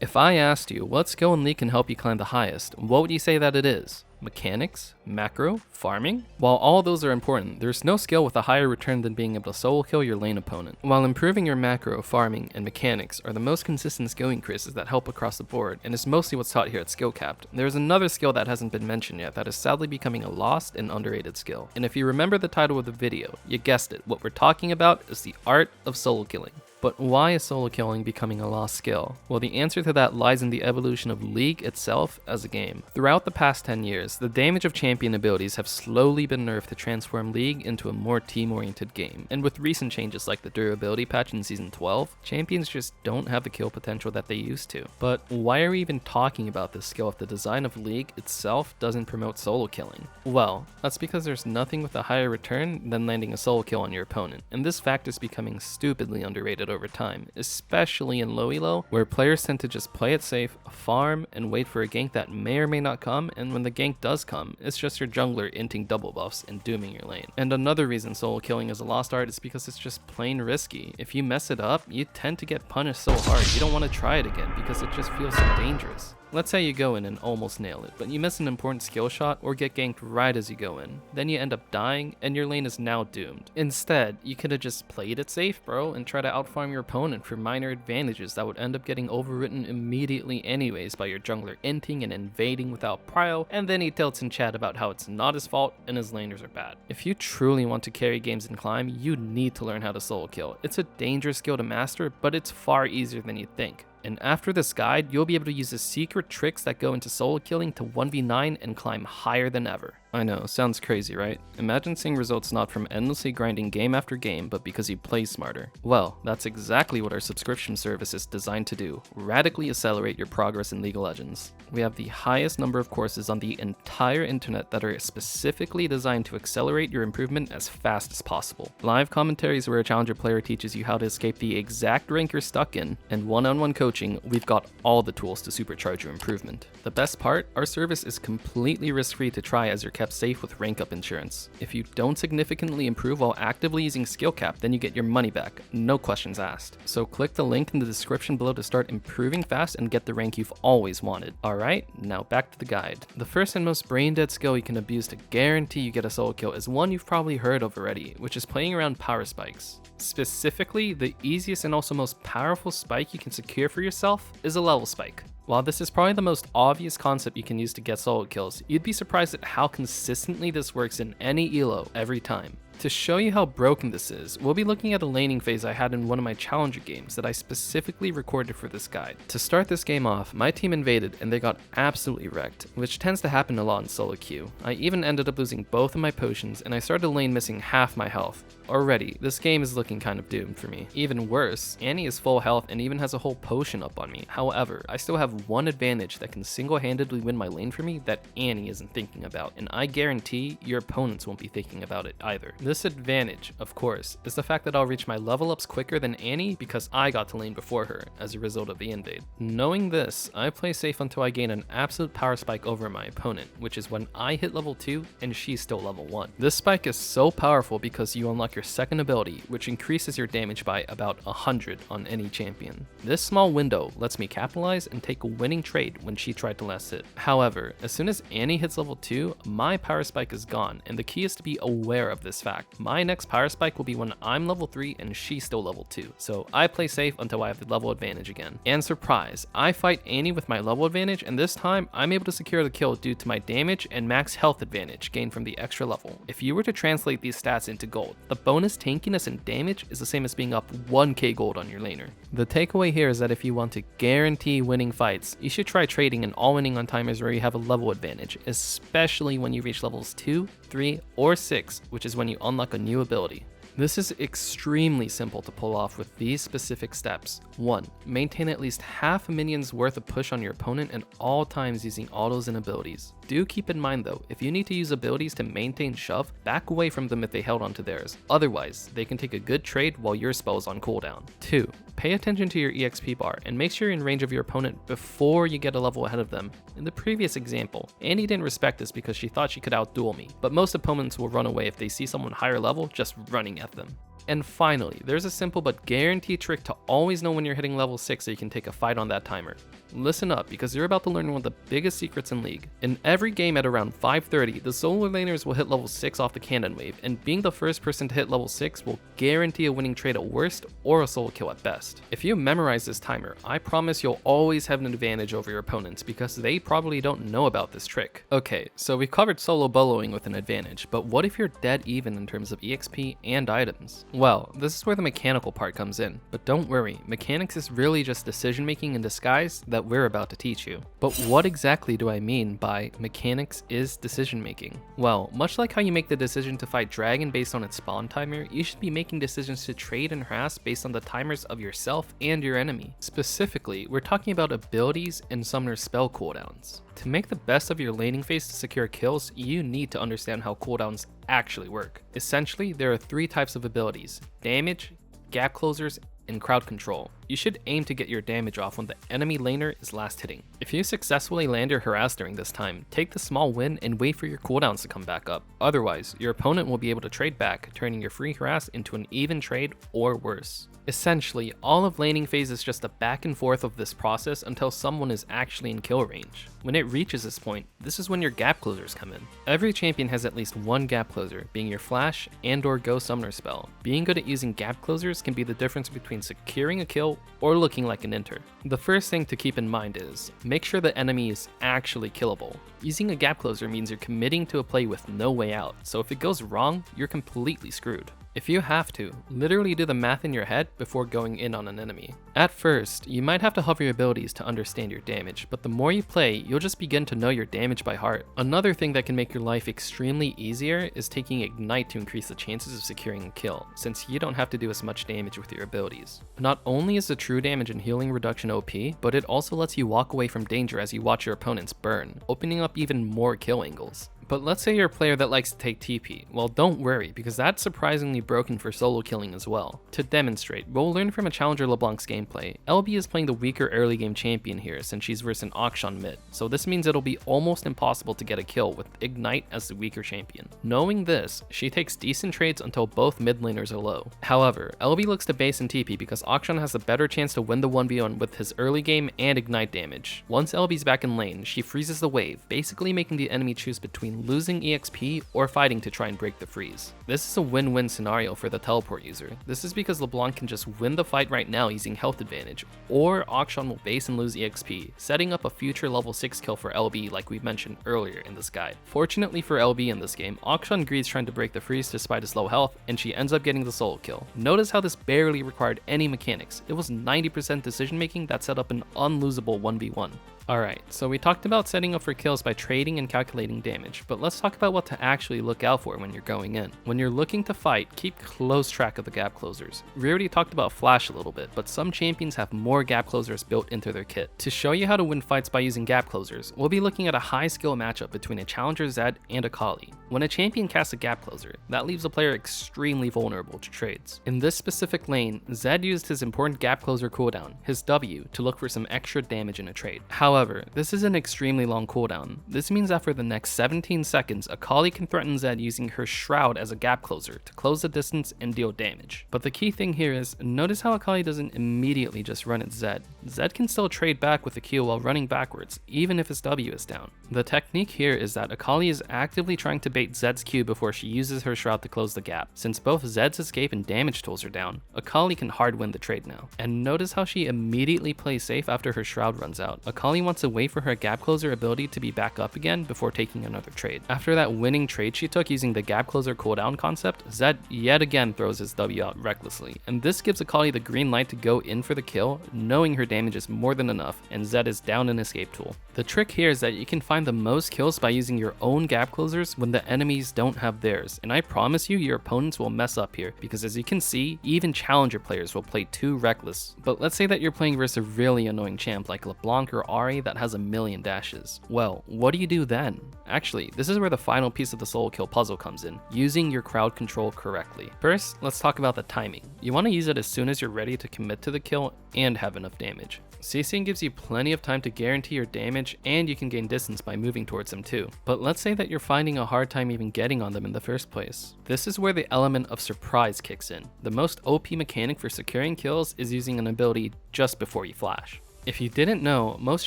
If I asked you what skill in League can help you climb the highest, what would you say that it is? Mechanics? Macro? Farming? While all those are important, there's no skill with a higher return than being able to solo kill your lane opponent. While improving your macro, farming, and mechanics are the most consistent skill increases that help across the board, and is mostly what's taught here at Skill Capped, there's another skill that hasn't been mentioned yet that is sadly becoming a lost and underrated skill. And if you remember the title of the video, you guessed it, what we're talking about is the art of solo killing. But why is solo killing becoming a lost skill? Well, the answer to that lies in the evolution of League itself as a game. Throughout the past 10 years, the damage of champion abilities have slowly been nerfed to transform League into a more team-oriented game. And with recent changes like the durability patch in Season 12, champions just don't have the kill potential that they used to. But why are we even talking about this skill if the design of League itself doesn't promote solo killing? Well, that's because there's nothing with a higher return than landing a solo kill on your opponent, and this fact is becoming stupidly underrated over time, especially in low elo, where players tend to just play it safe, farm, and wait for a gank that may or may not come, and when the gank does come, it's just your jungler inting double buffs and dooming your lane. And another reason solo killing is a lost art is because it's just plain risky. If you mess it up, you tend to get punished so hard you don't want to try it again because it just feels so dangerous. Let's say you go in and almost nail it, but you miss an important skill shot or get ganked right as you go in. Then you end up dying and your lane is now doomed. Instead, you could have just played it safe, bro, and try to outfarm your opponent for minor advantages that would end up getting overwritten immediately anyways by your jungler inting and invading without prio, and then he tilts in chat about how it's not his fault and his laners are bad. If you truly want to carry games in Climb, you need to learn how to solo kill. It's a dangerous skill to master, but it's far easier than you think. And after this guide, you'll be able to use the secret tricks that go into solo killing to 1v9 and climb higher than ever. I know, sounds crazy, right? Imagine seeing results not from endlessly grinding game after game, but because you play smarter. Well, that's exactly what our subscription service is designed to do, radically accelerate your progress in League of Legends. We have the highest number of courses on the entire internet that are specifically designed to accelerate your improvement as fast as possible. Live commentaries where a challenger player teaches you how to escape the exact rank you're stuck in, and one-on-one coaching, we've got all the tools to supercharge your improvement. The best part, our service is completely risk-free to try as you're kept safe with rank up insurance. If you don't significantly improve while actively using skill cap, then you get your money back, no questions asked. So click the link in the description below to start improving fast and get the rank you've always wanted. Alright, now back to the guide. The first and most brain dead skill you can abuse to guarantee you get a solo kill is one you've probably heard of already, which is playing around power spikes. Specifically, the easiest and also most powerful spike you can secure for yourself is a level spike. While this is probably the most obvious concept you can use to get solo kills, you'd be surprised at how consistently this works in any elo every time. To show you how broken this is, we'll be looking at a laning phase I had in one of my challenger games that I specifically recorded for this guide. To start this game off, my team invaded and they got absolutely wrecked, which tends to happen a lot in solo queue. I even ended up losing both of my potions and I started a lane missing half my health. Already, this game is looking kind of doomed for me. Even worse, Annie is full health and even has a whole potion up on me. However, I still have one advantage that can single-handedly win my lane for me that Annie isn't thinking about, and I guarantee your opponents won't be thinking about it either. This advantage, of course, is the fact that I'll reach my level ups quicker than Annie because I got to lane before her as a result of the invade. Knowing this, I play safe until I gain an absolute power spike over my opponent, which is when I hit level 2 and she's still level 1. This spike is so powerful because you unlock your second ability, which increases your damage by about 100 on any champion. This small window lets me capitalize and take a winning trade when she tried to last hit. However, as soon as Annie hits level 2, my power spike is gone, and the key is to be aware of this fact. My next power spike will be when I'm level 3 and she's still level 2, so I play safe until I have the level advantage again. And surprise, I fight Annie with my level advantage, and this time I'm able to secure the kill due to my damage and max health advantage gained from the extra level. If you were to translate these stats into gold, the bonus tankiness and damage is the same as being up 1k gold on your laner. The takeaway here is that if you want to guarantee winning fights, you should try trading and all winning on timers where you have a level advantage, especially when you reach levels 2, 3, or 6, which is when you unlock a new ability. This is extremely simple to pull off with these specific steps. 1. Maintain at least half a minion's worth of push on your opponent at all times using autos and abilities. Do keep in mind though, if you need to use abilities to maintain shove, back away from them if they held onto theirs. Otherwise, they can take a good trade while your spell is on cooldown. 2. pay attention to your EXP bar and make sure you're in range of your opponent before you get a level ahead of them. In the previous example, Annie didn't respect this because she thought she could outduel me, but most opponents will run away if they see someone higher level just running at them. And finally, there's a simple but guaranteed trick to always know when you're hitting level 6 so you can take a fight on that timer. Listen up, because you're about to learn one of the biggest secrets in League. In every game at around 5:30, the solo laners will hit level 6 off the cannon wave, and being the first person to hit level 6 will guarantee a winning trade at worst or a solo kill at best. If you memorize this timer, I promise you'll always have an advantage over your opponents because they probably don't know about this trick. Okay, so we've covered solo boloing with an advantage, but what if you're dead even in terms of EXP and items? Well, this is where the mechanical part comes in, but don't worry, mechanics is really just decision making in disguise that we're about to teach you. But what exactly do I mean by mechanics is decision making? Well, much like how you make the decision to fight Dragon based on its spawn timer, you should be making decisions to trade and harass based on the timers of yourself and your enemy. Specifically, we're talking about abilities and summoner spell cooldowns. To make the best of your laning phase to secure kills, you need to understand how cooldowns actually work. Essentially, there are 3 types of abilities: damage, gap closers, and crowd control. You should aim to get your damage off when the enemy laner is last hitting. If you successfully land your harass during this time, take the small win and wait for your cooldowns to come back up. Otherwise, your opponent will be able to trade back, turning your free harass into an even trade or worse. Essentially, all of laning phase is just a back and forth of this process until someone is actually in kill range. When it reaches this point, this is when your gap closers come in. Every champion has at least one gap closer, being your flash and or go summoner spell. Being good at using gap closers can be the difference between securing a kill or looking like an enter. The first thing to keep in mind is, make sure the enemy is actually killable. Using a gap closer means you're committing to a play with no way out, so if it goes wrong, you're completely screwed. If you have to, literally do the math in your head before going in on an enemy. At first, you might have to hover your abilities to understand your damage, but the more you play, you'll just begin to know your damage by heart. Another thing that can make your life extremely easier is taking Ignite to increase the chances of securing a kill, since you don't have to do as much damage with your abilities. Not only is the true damage and healing reduction OP, but it also lets you walk away from danger as you watch your opponents burn, opening up even more kill angles. But let's say you're a player that likes to take TP. Well, don't worry, because that's surprisingly broken for solo killing as well. To demonstrate, we'll learn from a Challenger LeBlanc's gameplay. LB is playing the weaker early game champion here since she's versus an Akshan mid, so this means it'll be almost impossible to get a kill with Ignite as the weaker champion. Knowing this, she takes decent trades until both mid laners are low. However, LB looks to base in TP because Akshan has a better chance to win the 1v1 with his early game and Ignite damage. Once LB's back in lane, she freezes the wave, basically making the enemy choose between losing EXP or fighting to try and break the freeze. This is a win-win scenario for the teleport user. This is because LeBlanc can just win the fight right now using health advantage, or Akshan will base and lose EXP, setting up a future level 6 kill for LB like we mentioned earlier in this guide. Fortunately for LB in this game, Akshan greeds trying to break the freeze despite his low health, and she ends up getting the solo kill. Notice how this barely required any mechanics. It was 90% decision making that set up an unlosable 1v1. Alright, so we talked about setting up for kills by trading and calculating damage, but let's talk about what to actually look out for when you're going in. When you're looking to fight, keep close track of the gap closers. We already talked about Flash a little bit, but some champions have more gap closers built into their kit. To show you how to win fights by using gap closers, we'll be looking at a high skill matchup between a Challenger Zed and Akali. When a champion casts a gap closer, that leaves a player extremely vulnerable to trades. In this specific lane, Zed used his important gap closer cooldown, his W, to look for some extra damage in a trade. However, this is an extremely long cooldown. This means that for the next 17 seconds, Akali can threaten Zed using her Shroud as a gap closer to close the distance and deal damage. But the key thing here is, notice how Akali doesn't immediately just run at Zed. Zed can still trade back with the Q while running backwards, even if his W is down. The technique here is that Akali is actively trying to bait Zed's Q before she uses her Shroud to close the gap. Since both Zed's escape and damage tools are down, Akali can hard win the trade now. And notice how she immediately plays safe after her Shroud runs out. Akali wants to wait for her gap closer ability to be back up again before taking another trade. After that winning trade she took using the gap closer cooldown concept, Zed yet again throws his W out recklessly, and this gives Akali the green light to go in for the kill, knowing her damage is more than enough and Zed is down an escape tool. The trick here is that you can find the most kills by using your own gap closers when the enemies don't have theirs, and I promise you your opponents will mess up here, because as you can see, even challenger players will play too reckless. But let's say that you're playing versus a really annoying champ like LeBlanc or Ahri that has a million dashes. Well, what do you do then? Actually, this is where the final piece of the solo kill puzzle comes in, using your crowd control correctly. First, let's talk about the timing. You want to use it as soon as you're ready to commit to the kill and have enough damage. CCing gives you plenty of time to guarantee your damage, and you can gain distance by moving towards them too. But let's say that you're finding a hard time even getting on them in the first place. This is where the element of surprise kicks in. The most OP mechanic for securing kills is using an ability just before you flash. If you didn't know, most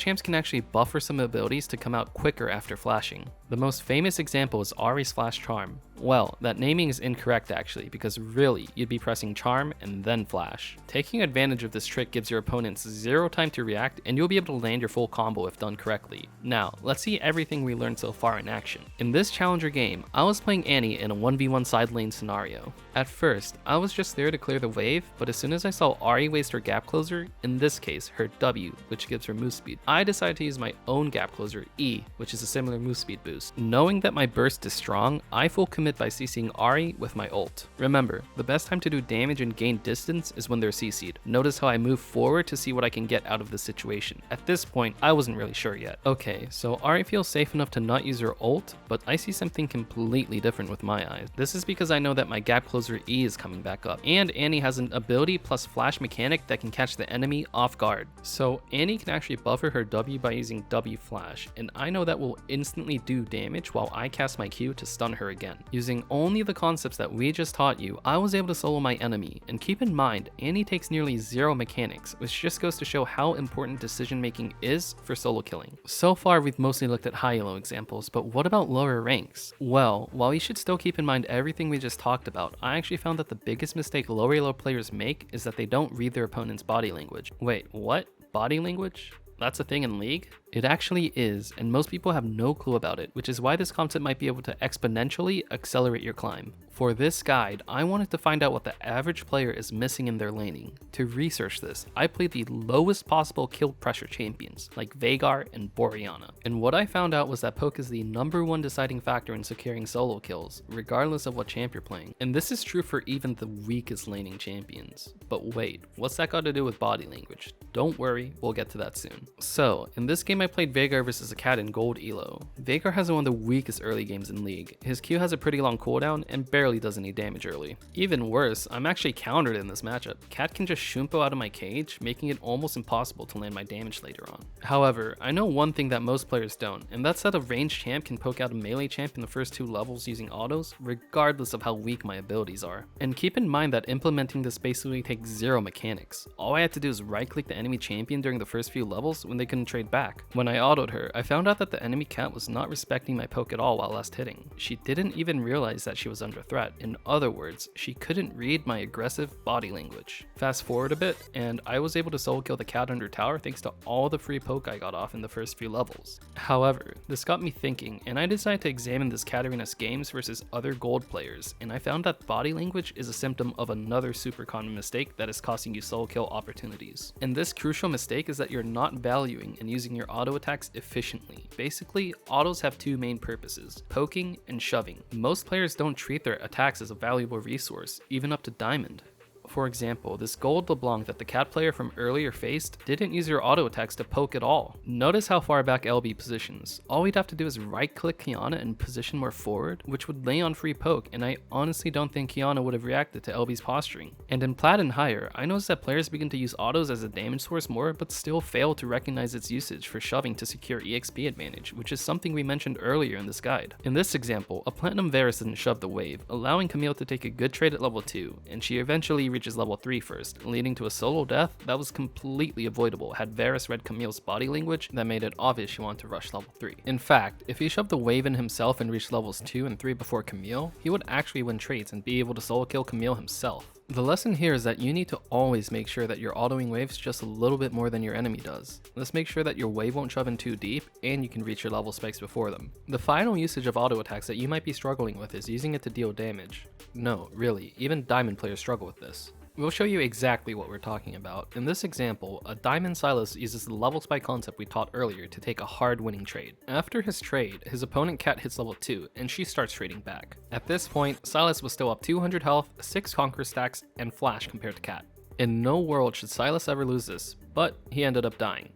champs can actually buffer some abilities to come out quicker after flashing. The most famous example is Ahri's Flash Charm. Well, that naming is incorrect actually, because really, you'd be pressing Charm and then Flash. Taking advantage of this trick gives your opponents zero time to react, and you'll be able to land your full combo if done correctly. Now, let's see everything we learned so far in action. In this challenger game, I was playing Annie in a 1v1 side lane scenario. At first, I was just there to clear the wave, but as soon as I saw Ahri waste her gap closer, in this case her W, which gives her move speed, I decided to use my own gap closer E, which is a similar move speed boost. Knowing that my burst is strong, I full commit by CCing Ahri with my ult. Remember, the best time to do damage and gain distance is when they're CC'd. Notice how I move forward to see what I can get out of the situation. At this point, I wasn't really sure yet. Okay, so Ahri feels safe enough to not use her ult, but I see something completely different with my eyes. This is because I know that my gap closer E is coming back up, and Annie has an ability plus flash mechanic that can catch the enemy off guard. So Annie can actually buffer her W by using W flash, and I know that will instantly do damage while I cast my Q to stun her again. Using only the concepts that we just taught you, I was able to solo my enemy, and keep in mind, Annie takes nearly zero mechanics, which just goes to show how important decision making is for solo killing. So far we've mostly looked at high elo examples, but what about lower ranks? Well, while you should still keep in mind everything we just talked about, I actually found that the biggest mistake lower elo players make is that they don't read their opponent's body language. Wait, what? Body language? That's a thing in League? It actually is, and most people have no clue about it, which is why this concept might be able to exponentially accelerate your climb. For this guide, I wanted to find out what the average player is missing in their laning. To research this, I played the lowest possible kill pressure champions, like Veigar and Boreana. And what I found out was that poke is the #1 deciding factor in securing solo kills, regardless of what champ you're playing. And this is true for even the weakest laning champions. But wait, what's that got to do with body language? Don't worry, we'll get to that soon. So, in this game I played Veigar versus a cat in gold elo. Veigar has one of the weakest early games in League. His Q has a pretty long cooldown and barely does any damage early. Even worse, I'm actually countered in this matchup. Cat can just Shumpo out of my cage, making it almost impossible to land my damage later on. However, I know one thing that most players don't, and that's that a ranged champ can poke out a melee champ in the first 2 levels using autos, regardless of how weak my abilities are. And keep in mind that implementing this basically takes zero mechanics. All I had to do is right click the enemy champion during the first few levels when they couldn't trade back. When I autoed her, I found out that the enemy cat was not respecting my poke at all while last hitting. She didn't even realize that she was under threat. In other words, she couldn't read my aggressive body language. Fast forward a bit, and I was able to solo kill the cat under tower thanks to all the free poke I got off in the first few levels. However, this got me thinking, and I decided to examine this Katarina's games versus other gold players, and I found that body language is a symptom of another super common mistake that is costing you solo kill opportunities. And this crucial mistake is that you're not valuing and using your auto attacks efficiently. Basically, autos have 2 main purposes, poking and shoving. Most players don't treat their attacks as a valuable resource, even up to diamond. For example, this gold LeBlanc that the cat player from earlier faced didn't use your auto attacks to poke at all. Notice how far back LB positions. All we'd have to do is right click Qiyana and position more forward, which would lay on free poke, and I honestly don't think Qiyana would have reacted to LB's posturing. And in plat and higher, I noticed that players begin to use autos as a damage source more, but still fail to recognize its usage for shoving to secure EXP advantage, which is something we mentioned earlier in this guide. In this example, a Platinum Varus didn't shove the wave, allowing Camille to take a good trade at level 2, and she eventually reaches level 3 first, leading to a solo death that was completely avoidable had Varus read Camille's body language that made it obvious she wanted to rush level 3. In fact, if he shoved the wave in himself and reached levels 2 and 3 before Camille, he would actually win trades and be able to solo kill Camille himself. The lesson here is that you need to always make sure that you're autoing waves just a little bit more than your enemy does. Let's make sure that your wave won't shove in too deep and you can reach your level spikes before them. The final usage of auto attacks that you might be struggling with is using it to deal damage. No, really, even diamond players struggle with this. We'll show you exactly what we're talking about. In this example, a Diamond Sylas uses the level spike concept we taught earlier to take a hard winning trade. After his trade, his opponent Cat hits level 2, and she starts trading back. At this point, Sylas was still up 200 health, 6 Conqueror stacks, and Flash compared to Cat. In no world should Sylas ever lose this, but he ended up dying.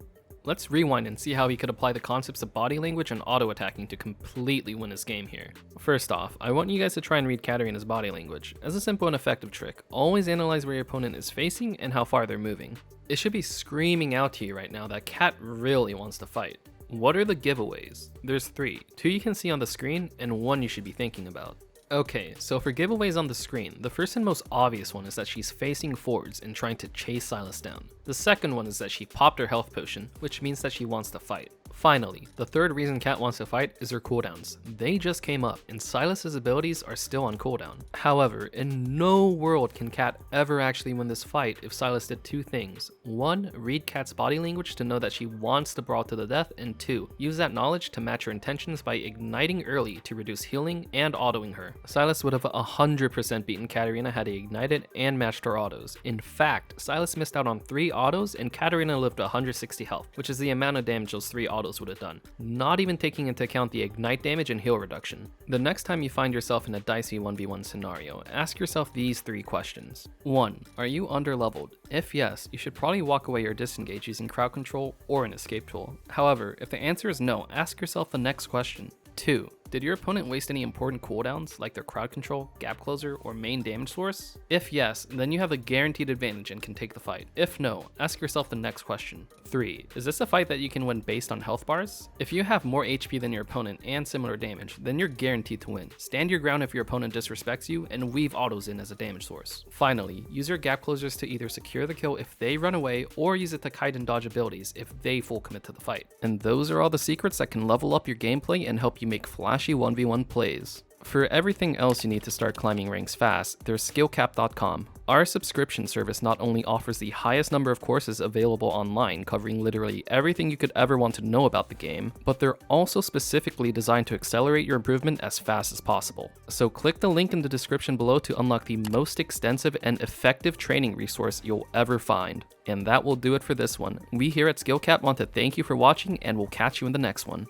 Let's rewind and see how he could apply the concepts of body language and auto-attacking to completely win his game here. First off, I want you guys to try and read Katarina's body language. As a simple and effective trick, always analyze where your opponent is facing and how far they're moving. It should be screaming out to you right now that Cat really wants to fight. What are the giveaways? There's 3, 2 you can see on the screen, and 1 you should be thinking about. Okay, so for giveaways on the screen, the first and most obvious one is that she's facing forwards and trying to chase Sylas down. The second one is that she popped her health potion, which means that she wants to fight. Finally, the third reason Cat wants to fight is her cooldowns. They just came up, and Sylas's abilities are still on cooldown. However, in no world can Cat ever actually win this fight if Sylas did 2 things. 1, read Cat's body language to know that she wants to brawl to the death, and 2, use that knowledge to match her intentions by igniting early to reduce healing and autoing her. Sylas would have 100% beaten Katarina had he ignited and matched her autos. In fact, Sylas missed out on 3 autos and Katarina lived 160 health, which is the amount of damage those 3 autos would have done, not even taking into account the ignite damage and heal reduction. The next time you find yourself in a dicey 1v1 scenario, ask yourself these 3 questions. 1. Are you underleveled? If yes, you should probably walk away or disengage using crowd control or an escape tool. However, if the answer is no, ask yourself the next question. 2. Did your opponent waste any important cooldowns, like their crowd control, gap closer, or main damage source? If yes, then you have a guaranteed advantage and can take the fight. If no, ask yourself the next question. 3. Is this a fight that you can win based on health bars? If you have more HP than your opponent and similar damage, then you're guaranteed to win. Stand your ground if your opponent disrespects you, and weave autos in as a damage source. Finally, use your gap closers to either secure the kill if they run away, or use it to kite and dodge abilities if they full commit to the fight. And those are all the secrets that can level up your gameplay and help you make flashy 1v1 plays. For everything else you need to start climbing ranks fast, there's skillcap.com. Our subscription service not only offers the highest number of courses available online covering literally everything you could ever want to know about the game, but they're also specifically designed to accelerate your improvement as fast as possible. So click the link in the description below to unlock the most extensive and effective training resource you'll ever find. And that will do it for this one. We here at SkillCap want to thank you for watching, and we'll catch you in the next one.